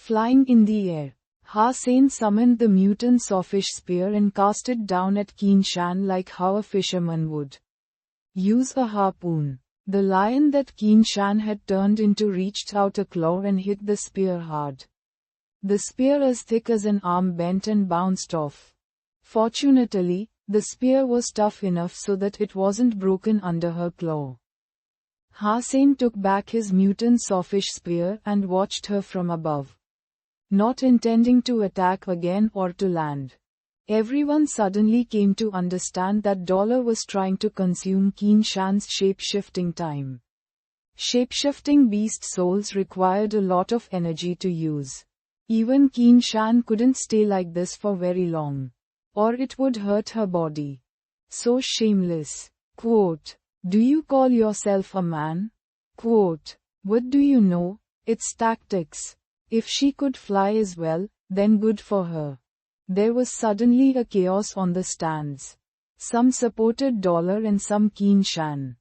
Flying in the air, Ha-Sen summoned the mutant sawfish spear and cast it down at Qin Shan like how a fisherman would use a harpoon. The lion that Qin Shan had turned into reached out a claw and hit the spear hard. The spear, as thick as an arm, bent and bounced off. Fortunately, the spear was tough enough so that it wasn't broken under her claw. Ha-Sen took back his mutant sawfish spear and watched her from above, not intending to attack again or to land. Everyone suddenly came to understand that Dollar was trying to consume Qin Shan's shape-shifting time. Shape-shifting beast souls required a lot of energy to use. Even Qin Shan couldn't stay like this for very long, or it would hurt her body. So shameless. Quote, "Do you call yourself a man?" Quote, "What do you know? It's tactics. If she could fly as well, then good for her." There was suddenly a chaos on the stands. Some supported Dollar and some Qin Shan.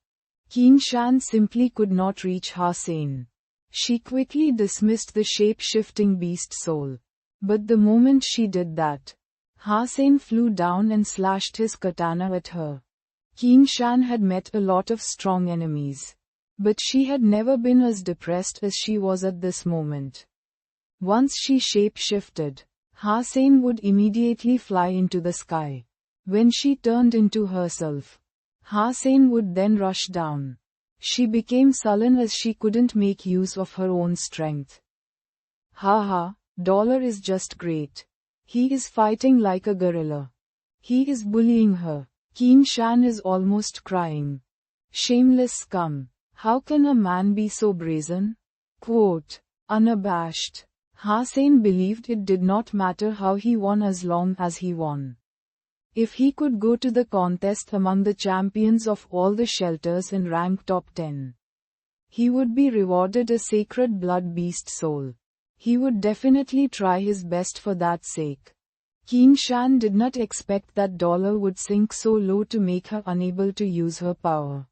Qin Shan simply could not reach Ha-Sen. She quickly dismissed the shape-shifting beast soul. But the moment she did that, Ha-Sen flew down and slashed his katana at her. Qin Shan had met a lot of strong enemies, but she had never been as depressed as she was at this moment. Once she shape-shifted, Ha-Sen would immediately fly into the sky. When she turned into herself, Ha-Sen would then rush down. She became sullen as she couldn't make use of her own strength. "Haha, Dollar is just great. He is fighting like a gorilla. He is bullying her." Qin Shan is almost crying. "Shameless scum. How can a man be so brazen?" Quote, unabashed. Ha-Sen believed it did not matter how he won as long as he won. If he could go to the contest among the champions of all the shelters and rank top 10, he would be rewarded a sacred blood beast soul. He would definitely try his best for that sake. Qin Shan did not expect that Dollar would sink so low to make her unable to use her power.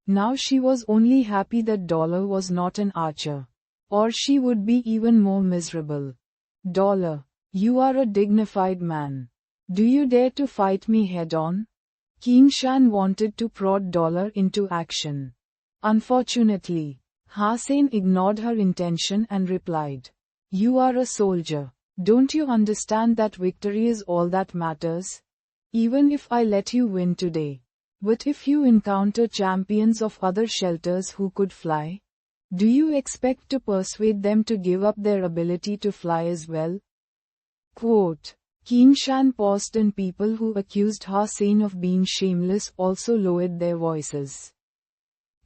Now she was only happy that Dollar was not an archer, or she would be even more miserable. "Dollar, you are a dignified man. Do you dare to fight me head-on?" Qin Shan wanted to prod Dollar into action. Unfortunately, Ha-Sen ignored her intention and replied, "You are a soldier. Don't you understand that victory is all that matters? Even if I let you win today, what if you encounter champions of other shelters who could fly? Do you expect to persuade them to give up their ability to fly as well?" Quote, Qin Shan paused and people who accused Ha-Sen of being shameless also lowered their voices.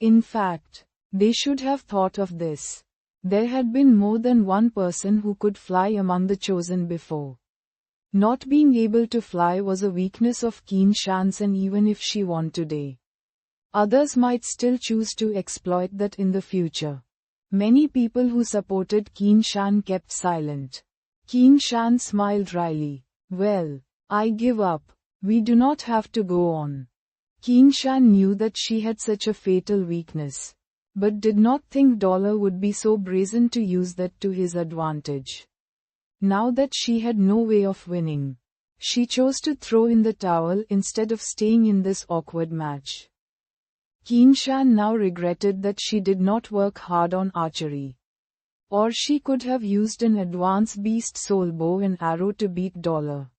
In fact, they should have thought of this. There had been more than one person who could fly among the chosen before. Not being able to fly was a weakness of Qin Shan's, and even if she won today, others might still choose to exploit that in the future. Many people who supported Qin Shan kept silent. Qin Shan smiled wryly. "Well, I give up. We do not have to go on." Qin Shan knew that she had such a fatal weakness, but did not think Dollar would be so brazen to use that to his advantage. Now that she had no way of winning, she chose to throw in the towel instead of staying in this awkward match. Qin Shan now regretted that she did not work hard on archery. Or she could have used an advanced beast soul bow and arrow to beat Dollar.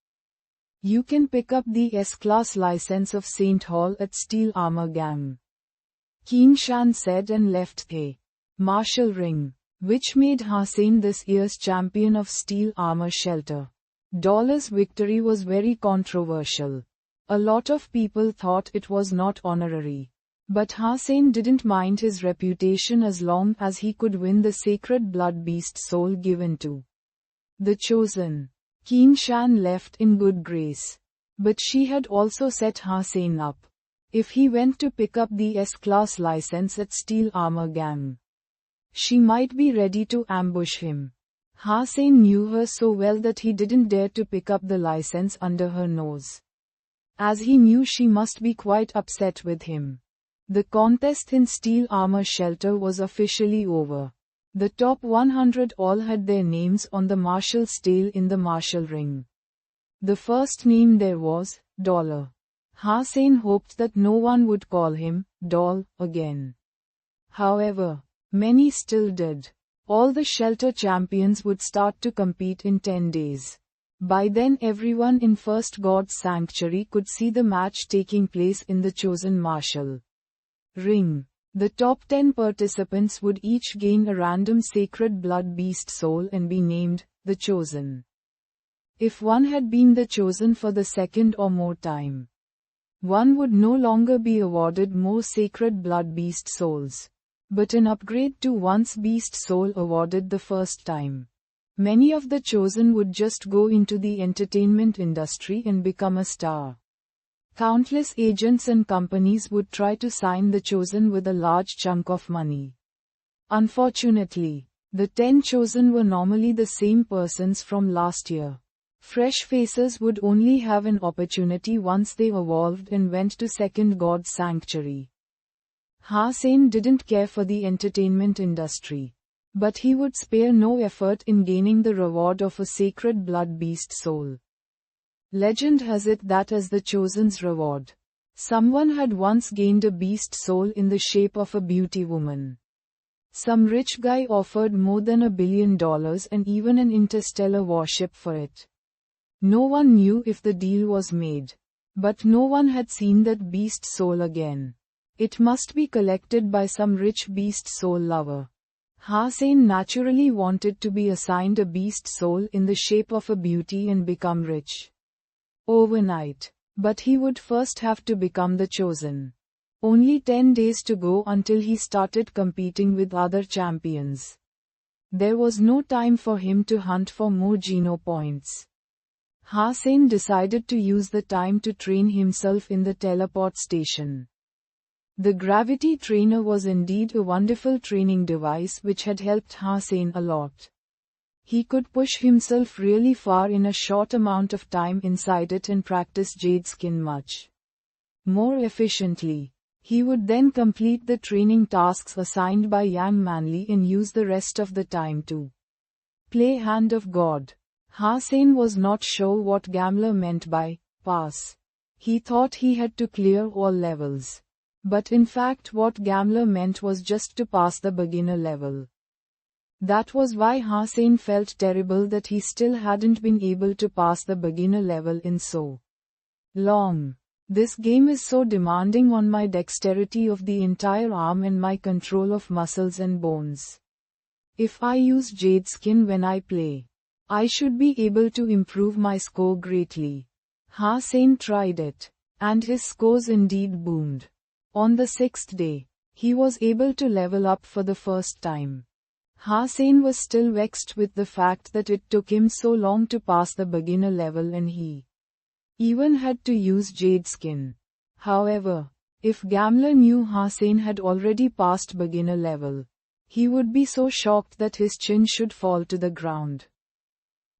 "You can pick up the S-Class license of St. Hall at Steel Armor Gang," Qin Shan said and left the martial ring, which made Ha-Sen this year's champion of Steel Armor Shelter. Dollar's victory was very controversial. A lot of people thought it was not honorary. But Ha-Sen didn't mind his reputation as long as he could win the sacred blood beast soul given to the chosen. Qin Shan left in good grace. But she had also set Ha-Sen up. If he went to pick up the S-Class license at Steel Armor Gang, she might be ready to ambush him. Ha-Sen knew her so well that he didn't dare to pick up the license under her nose, as he knew she must be quite upset with him. The contest in Steel Armor Shelter was officially over. The top 100 all had their names on the marshal's tail in the marshal ring. The first name there was Dollar. Hussein hoped that no one would call him Doll again. However, many still did. All the shelter champions would start to compete in 10 days. By then everyone in First God's Sanctuary could see the match taking place in the chosen marshal ring. The top 10 participants would each gain a random sacred blood beast soul and be named the Chosen. If one had been the Chosen for the second or more time, one would no longer be awarded more sacred blood beast souls, but an upgrade to one's beast soul awarded the first time. Many of the Chosen would just go into the entertainment industry and become a star. Countless agents and companies would try to sign the Chosen with a large chunk of money. Unfortunately, the 10 Chosen were normally the same persons from last year. Fresh faces would only have an opportunity once they evolved and went to Second God's Sanctuary. Hussein didn't care for the entertainment industry, but he would spare no effort in gaining the reward of a sacred blood beast soul. Legend has it that as the Chosen's reward, someone had once gained a beast soul in the shape of a beauty woman. Some rich guy offered more than $1 billion and even an interstellar warship for it. No one knew if the deal was made, but no one had seen that beast soul again. It must be collected by some rich beast soul lover. Hussein naturally wanted to be assigned a beast soul in the shape of a beauty and become rich overnight. But he would first have to become the Chosen. Only 10 days to go until he started competing with other champions. There was no time for him to hunt for more Geno points. Hussein decided to use the time to train himself in the teleport station. The gravity trainer was indeed a wonderful training device which had helped Hussein a lot. He could push himself really far in a short amount of time inside it and practice jade skin much more efficiently. He would then complete the training tasks assigned by Yang Manli and use the rest of the time to play Hand of God. Hussein was not sure what Gamler meant by pass. He thought he had to clear all levels. But in fact what Gamler meant was just to pass the beginner level. That was why Hussein felt terrible that he still hadn't been able to pass the beginner level in so long. This game is so demanding on my dexterity of the entire arm and my control of muscles and bones. If I use jade skin when I play, I should be able to improve my score greatly. Hussein tried it, and his scores indeed boomed. On the 6th day, he was able to level up for the first time. Hussein was still vexed with the fact that it took him so long to pass the beginner level and he even had to use jade skin. However, if Gamler knew Hussein had already passed beginner level, he would be so shocked that his chin should fall to the ground.